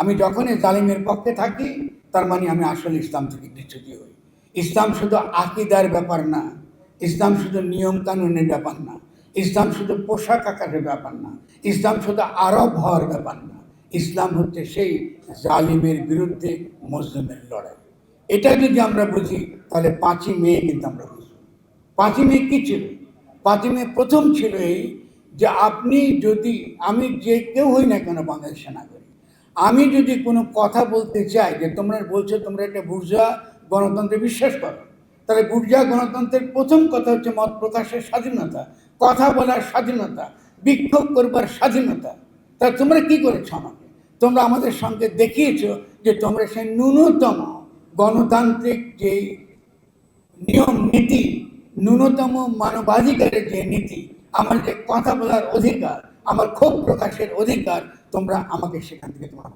আমি যখনই জালিমের পক্ষে থাকি তার মানে আমি আসলে ইসলাম থেকে বিচ্যুতি হই। ইসলাম শুধু আকিদার ব্যাপার না, ইসলাম শুধু নিয়ম কানুনের ব্যাপার না, ইসলাম শুধু পোশাক আকারের ব্যাপার না, ইসলাম শুধু আরব হওয়ার ব্যাপার না। ইসলাম হচ্ছে সেই জালিমের বিরুদ্ধে মুসলিমের লড়াই। এটা যদি আমরা বুঝি তাহলে 5ই মে কিন্তু আমরা বুঝব। 5ই মে কি ছিল? 5ই মে প্রথম ছিল এই যে আপনি যদি, আমি যে কেউ হই না কেন বাংলাদেশের নাগরিক, আমি যদি কোনো কথা বলতে চাই, যে তোমরা বলছো তোমরা একটা বুর্জোয়া গণতন্ত্রে বিশ্বাস করো, তাহলে বুর্জোয়া গণতন্ত্রের প্রথম কথা হচ্ছে মত প্রকাশের স্বাধীনতা, কথা বলার স্বাধীনতা, বিক্ষোভ করবার স্বাধীনতা। তা তোমরা কি করেছো আমাকে? তোমরা আমাদের সঙ্গে দেখিয়েছো যে তোমরা সেই ন্যূনতম গণতান্ত্রিক যে নিয়ম নীতি, ন্যূনতম মানবাধিকারের যে নীতি, আমার যে কথা বলার অধিকার, আমার ক্ষোভ প্রকাশের অধিকার, তোমরা আমাকে সেখান থেকে তোমরা